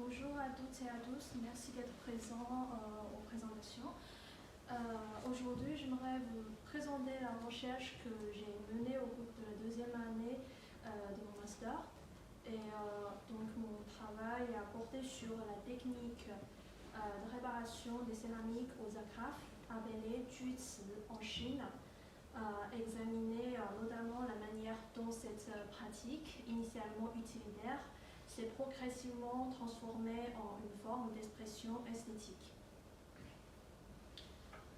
Bonjour à toutes et à tous, merci d'être présents aux présentations. Aujourd'hui, j'aimerais vous présenter la recherche que j'ai menée au cours de la deuxième année de mon master. Donc mon travail a porté sur la technique de réparation des céramiques aux agrafes, appelée Juzi en Chine, examiner notamment la manière dont cette pratique, initialement utilitaire, s'est progressivement transformée en une forme d'expression esthétique.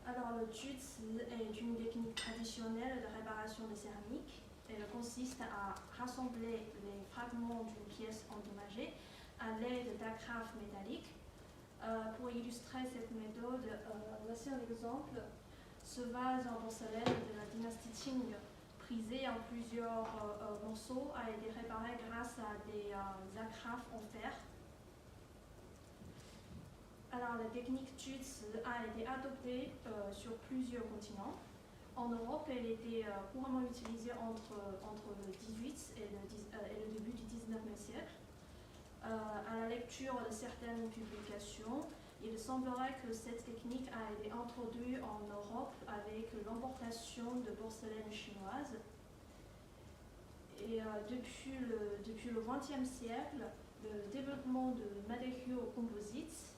Alors, le Juzi est une technique traditionnelle de réparation des céramiques. Elle consiste à rassembler les fragments d'une pièce endommagée à l'aide d'agrafes métalliques. Pour illustrer cette méthode, voici un exemple. Ce vase en porcelaine de la dynastie Qing, brisé en plusieurs morceaux, a été réparé grâce à des agrafes en fer. Alors, la technique Juzi a été adoptée sur plusieurs continents. En Europe, elle était couramment utilisée entre le 18 et le début du 19e siècle. À la lecture de certaines publications, il semblerait que cette technique a été introduite en Europe avec l'importation de porcelaine chinoise. Et depuis le XXe siècle, le développement de matériaux composites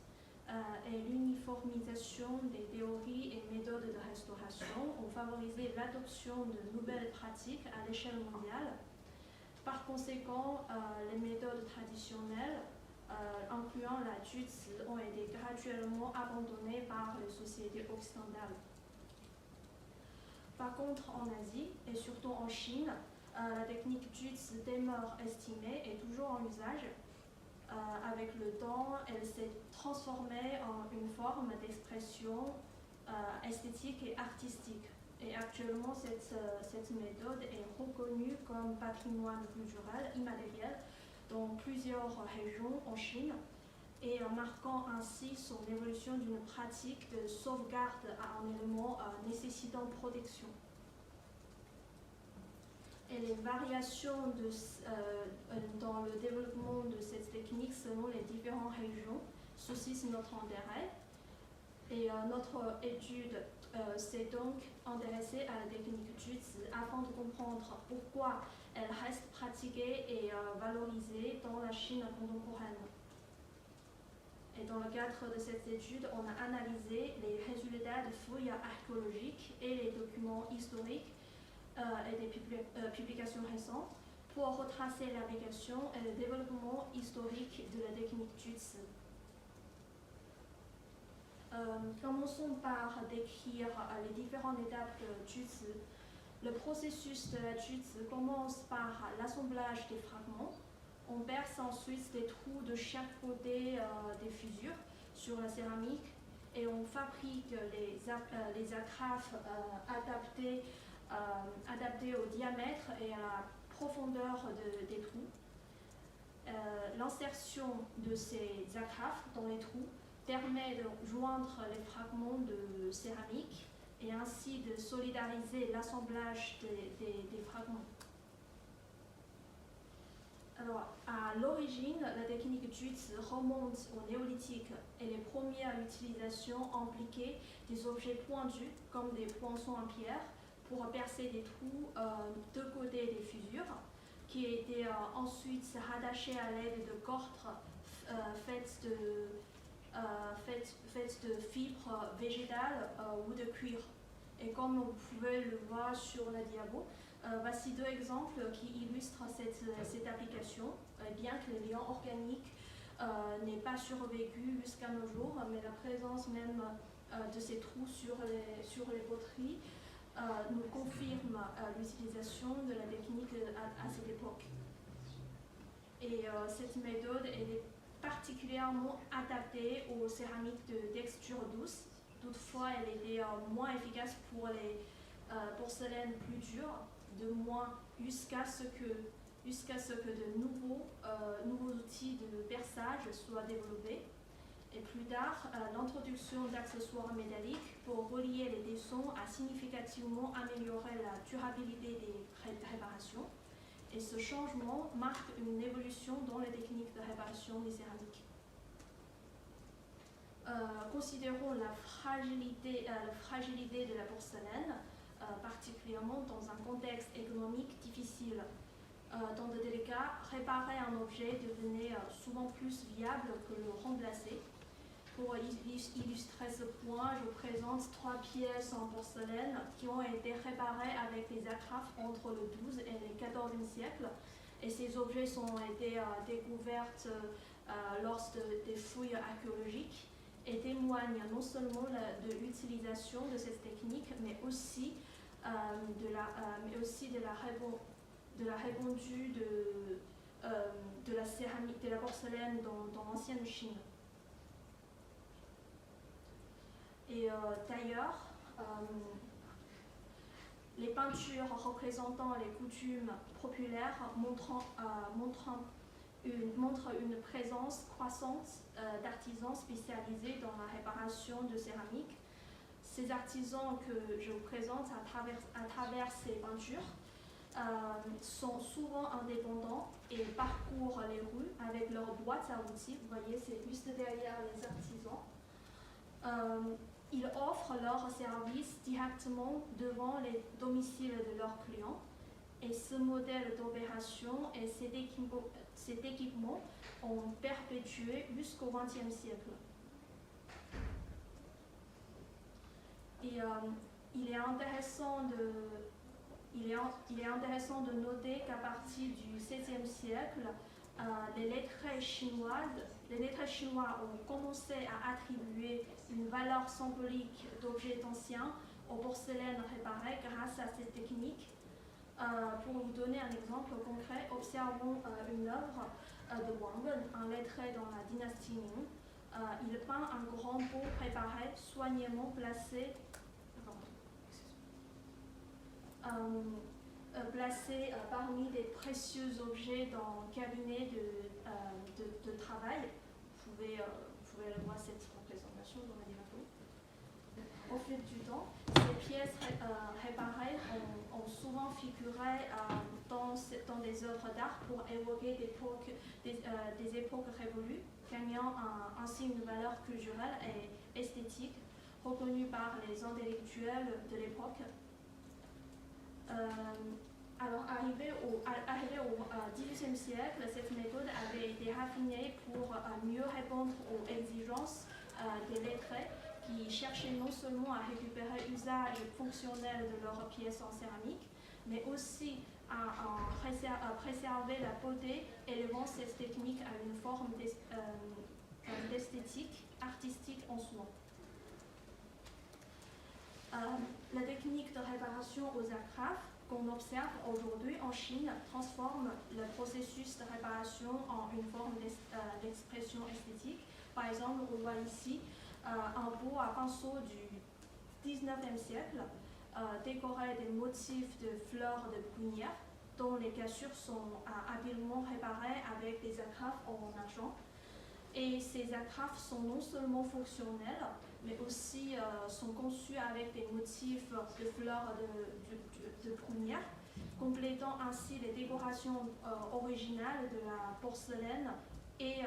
et l'uniformisation des théories et méthodes de restauration ont favorisé l'adoption de nouvelles pratiques à l'échelle mondiale. Par conséquent, les méthodes traditionnelles, incluant la Juzi, ont été graduellement abandonnées par les sociétés occidentales. Par contre, en Asie, et surtout en Chine, la technique Juzi demeure estimée et toujours en usage. Avec le temps, elle s'est transformée en une forme d'expression esthétique et artistique. Et actuellement, cette méthode est reconnue comme patrimoine culturel immatériel dans plusieurs régions en Chine et marquant ainsi son évolution d'une pratique de sauvegarde à un élément nécessitant protection. Et les variations dans le développement de cette technique selon les différentes régions suscitent notre intérêt. Et notre étude s'est donc intéressée à la technique Juzi afin de comprendre pourquoi elle reste pratiquée et valorisée dans la Chine contemporaine. Et dans le cadre de cette étude, on a analysé les résultats de fouilles archéologiques et les documents historiques et des publications récentes pour retracer l'application et le développement historique de la technique Juzi. Commençons par décrire les différentes étapes de Juzi. Le processus de la Juzi commence par l'assemblage des fragments. On perce ensuite des trous de chaque côté des fissures sur la céramique et on fabrique les agrafes adaptées au diamètre et à la profondeur des trous. L'insertion de ces agrafes dans les trous permet de joindre les fragments de céramique et ainsi de solidariser l'assemblage des fragments. Alors, à l'origine, la technique Juzi remonte au néolithique et les premières utilisations impliquaient des objets pointus comme des poinçons en pierre pour percer des trous de côté des fissures qui étaient ensuite rattachés à l'aide de cordes faites de fibres végétales ou de cuir. Et comme vous pouvez le voir sur la diapo, voici deux exemples qui illustrent cette application. Bien que le liant organique n'ait pas survécu jusqu'à nos jours, mais la présence même de ces trous sur les poteries nous confirme l'utilisation de la technique à cette époque. Et cette méthode est particulièrement adaptée aux céramiques de texture douce. Toutefois, elle était moins efficace pour les porcelaines plus dures, de moins jusqu'à ce que de nouveaux outils de perçage soient développés. Et plus tard, l'introduction d'accessoires métalliques pour relier les tessons a significativement amélioré la durabilité des réparations. Et ce changement marque une évolution dans les techniques de réparation des céramiques. Considérons la fragilité de la porcelaine, particulièrement dans un contexte économique difficile. Dans de tels cas, réparer un objet devenait souvent plus viable que le remplacer. Pour illustrer ce point, je présente 3 pièces en porcelaine qui ont été réparées avec des agrafes entre le XIIe et le XIVe siècle. Et ces objets ont été découverts lors des fouilles archéologiques et témoignent non seulement de l'utilisation de cette technique, mais aussi de la répandue de la céramique, de la porcelaine dans l'ancienne Chine. Et d'ailleurs, les peintures représentant les coutumes populaires montrent une présence croissante d'artisans spécialisés dans la réparation de céramique. Ces artisans que je vous présente à travers ces peintures sont souvent indépendants et parcourent les rues avec leur boîte à outils. Vous voyez, c'est juste derrière les artisans. Ils offrent leurs services directement devant les domiciles de leurs clients. Et ce modèle d'opération et cet équipement ont perpétué jusqu'au XXe siècle. Et il est intéressant de noter qu'à partir du XVIe siècle, les lettrés chinois ont commencé à attribuer une valeur symbolique d'objets anciens aux porcelaines réparées grâce à cette technique. Pour vous donner un exemple concret, observons une œuvre de Wang, un lettré dans la dynastie Ming. Il peint un grand pot préparé, soigneusement placé parmi des précieux objets dans le cabinet de travail. Vous pouvez voir cette représentation dans la diapo. Au fil du temps, ces pièces réparées ont souvent figuré dans des œuvres d'art pour évoquer des époques révolues, gagnant ainsi une valeur culturelle et esthétique reconnue par les intellectuels de l'époque. Alors, arrivé au XVIIIe siècle, cette méthode avait été raffinée pour mieux répondre aux exigences des lettrés qui cherchaient non seulement à récupérer l'usage fonctionnel de leurs pièces en céramique, mais aussi à préserver la beauté, élevant cette technique à une forme d'esthétique artistique en soi. La technique de réparation aux agrafes qu'on observe aujourd'hui en Chine transforme le processus de réparation en une forme d'expression esthétique. Par exemple, on voit ici un pot à pinceau du XIXe siècle décoré des motifs de fleurs de prunière dont les cassures sont habilement réparées avec des agrafes en argent. Et ces agrafes sont non seulement fonctionnelles, mais aussi sont conçues avec des motifs de fleurs de prunière, complétant ainsi les décorations originales de la porcelaine et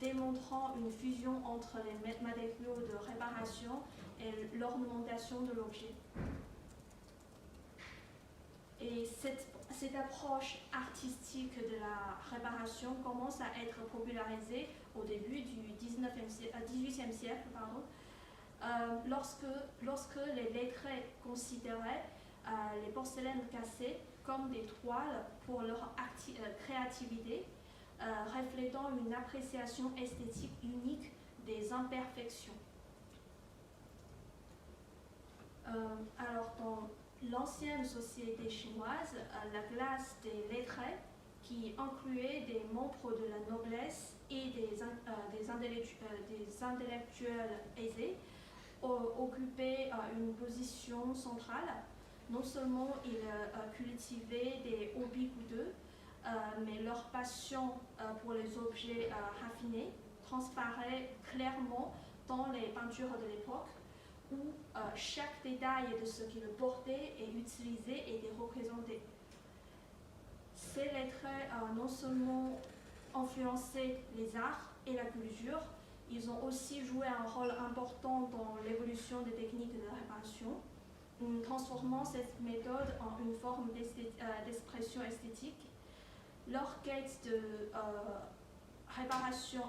démontrant une fusion entre les matériaux de réparation et l'ornementation de l'objet. Et cette approche artistique de la réparation commence à être popularisée au début du XVIIIe siècle, lorsque les lettrés considéraient les porcelaines cassées comme des toiles pour leur créativité, reflétant une appréciation esthétique unique des imperfections. Alors, dans l'ancienne société chinoise, la classe des lettrés, qui incluait des membres de la noblesse et des intellectuels aisés, occupait une position centrale. Non seulement ils cultivaient des hobbies coûteux, mais leur passion pour les objets raffinés transparaît clairement dans les peintures de l'époque, où chaque détail de ce qu'ils portaient et utilisait était représenté. Ces lettrés non seulement influençaient les arts et la culture, Ils ont aussi joué un rôle important dans l'évolution des techniques de réparation, transformant cette méthode en une forme d'expression esthétique. Leur quête de réparation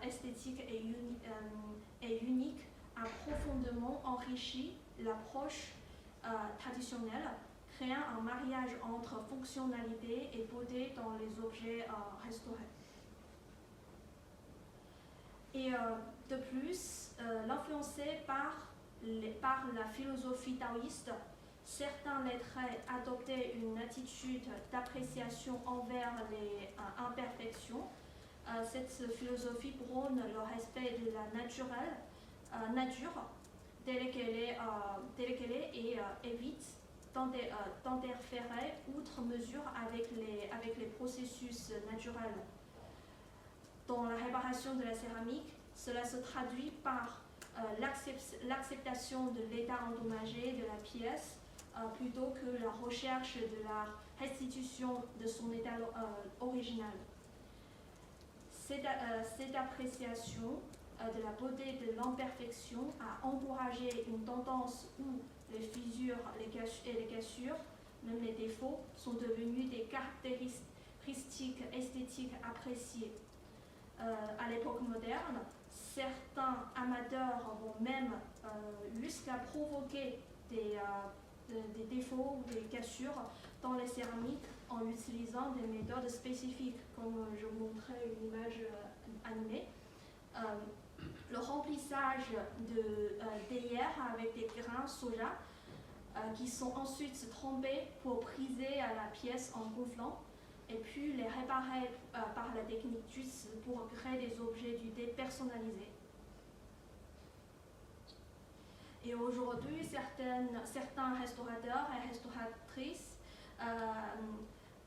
esthétique et unique a profondément enrichi l'approche traditionnelle, créant un mariage entre fonctionnalité et beauté dans les objets restaurés. Et de plus, influencé par la philosophie taoïste, certains lettrés adoptaient une attitude d'appréciation envers les imperfections. Cette philosophie prône le respect de la nature telle qu'elle est et évite d'interférer outre mesure avec les processus naturels. Dans la réparation de la céramique, cela se traduit par l'acceptation de l'état endommagé de la pièce plutôt que la recherche de la restitution de son état original. Cette appréciation de la beauté de l'imperfection a encouragé une tendance où les fissures et les cassures, même les défauts, sont devenus des caractéristiques esthétiques appréciées. À l'époque moderne, certains amateurs vont même jusqu'à provoquer des défauts ou des cassures dans les céramiques en utilisant des méthodes spécifiques, comme je vous montrais une image animée. Le remplissage d'œillères avec des grains soja qui sont ensuite trempés pour briser à la pièce en gonflant, et puis les réparer par la technique JUTS pour créer des objets du thé personnalisés. Et aujourd'hui, certains restaurateurs et restauratrices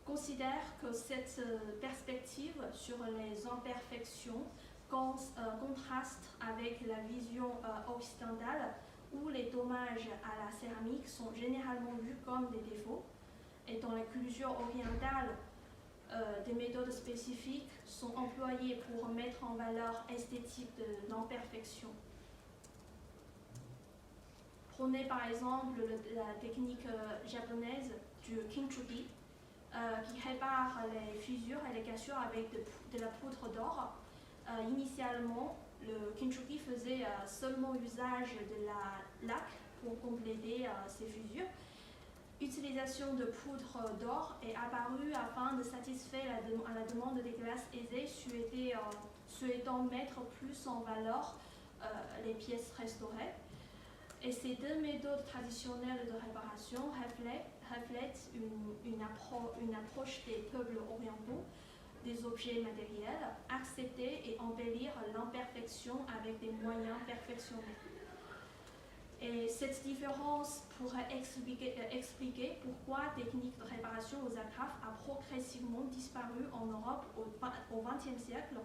considèrent que cette perspective sur les imperfections contraste avec la vision occidentale où les dommages à la céramique sont généralement vus comme des défauts. Et dans la culture orientale, des méthodes spécifiques sont employées pour mettre en valeur esthétique de l'imperfection. Prenez par exemple la technique japonaise du kintsugi, qui répare les fissures et les cassures avec de la poudre d'or. Initialement, le kintsugi faisait seulement usage de la laque pour compléter ces fissures. L'utilisation de poudre d'or est apparue afin de satisfaire la demande des classes aisées souhaitant mettre plus en valeur les pièces restaurées. Et ces deux méthodes traditionnelles de réparation reflètent une approche des peuples orientaux des objets matériels, accepter et embellir l'imperfection avec des moyens perfectionnés. Et cette différence pourrait expliquer pourquoi la technique de réparation aux agrafes a progressivement disparu en Europe au XXe siècle,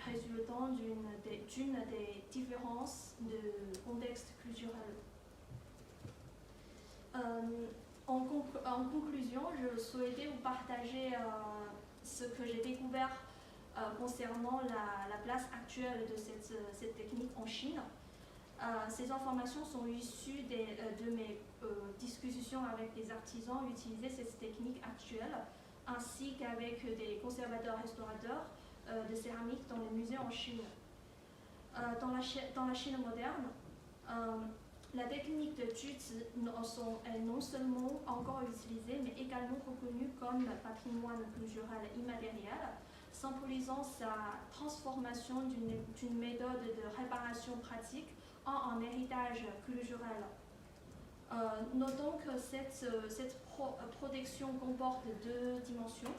résultant d'une des différences de contexte culturel. En conclusion, je souhaitais vous partager ce que j'ai découvert concernant la place actuelle de cette technique en Chine. Ces informations sont issues de mes discussions avec des artisans utilisant cette technique actuelle, ainsi qu'avec des conservateurs-restaurateurs de céramique dans les musées en Chine. Dans la Chine moderne, la technique de JUTS est non seulement encore utilisée, mais également reconnue comme patrimoine culturel immatériel, symbolisant sa transformation d'une méthode de réparation pratique en un héritage culturel. Notons que cette protection comporte deux dimensions.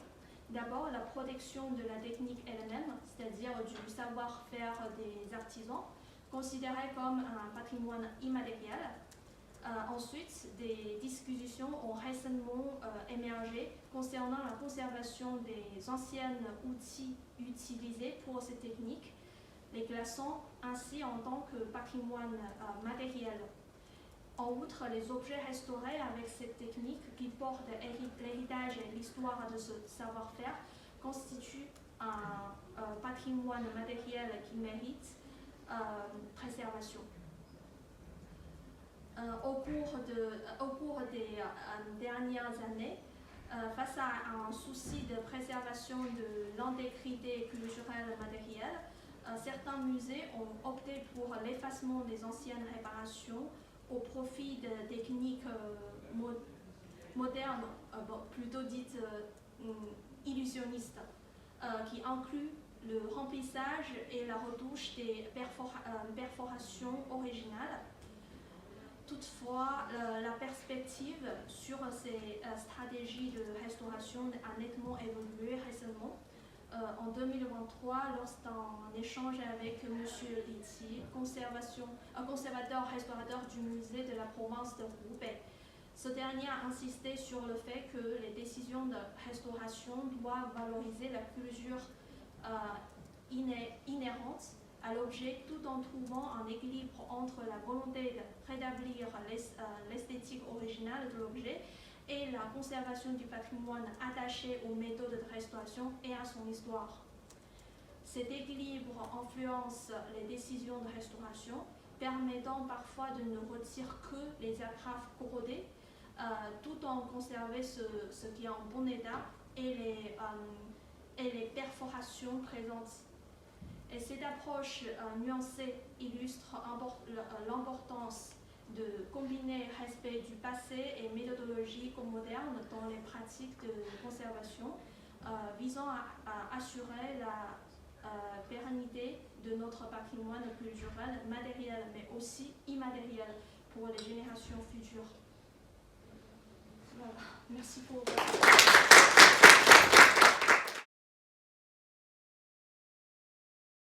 D'abord, la protection de la technique elle-même, c'est-à-dire du savoir-faire des artisans, considéré comme un patrimoine immatériel. Ensuite, des discussions ont récemment émergé concernant la conservation des anciens outils utilisés pour cette technique, les classant ainsi en tant que patrimoine matériel. En outre, les objets restaurés avec cette technique qui portent l'héritage et l'histoire de ce savoir-faire constituent un patrimoine matériel qui mérite préservation. Au cours des dernières années, face à un souci de préservation de l'intégrité culturelle matérielle, certains musées ont opté pour l'effacement des anciennes réparations au profit de techniques modernes, plutôt dites illusionnistes, qui incluent le remplissage et la retouche des perforations originales. Toutefois, la perspective sur ces stratégies de restauration a nettement évolué récemment. En 2023, lorsqu'un échange avec M. Liti, conservateur-restaurateur du musée de la province de Hubei, ce dernier a insisté sur le fait que les décisions de restauration doivent valoriser la culture inhérente à l'objet tout en trouvant un équilibre entre la volonté de rétablir l'esthétique originale de l'objet et la conservation du patrimoine attaché aux méthodes de restauration et à son histoire. Cet équilibre influence les décisions de restauration, permettant parfois de ne retirer que les agrafes corrodées, tout en conservant ce qui est en bon état et les perforations présentes. Et cette approche nuancée illustre l'importance de combiner respect du passé et méthodologie moderne dans les pratiques de conservation, visant à assurer la pérennité de notre patrimoine culturel matériel, mais aussi immatériel pour les générations futures. Voilà. Merci pour votre attention.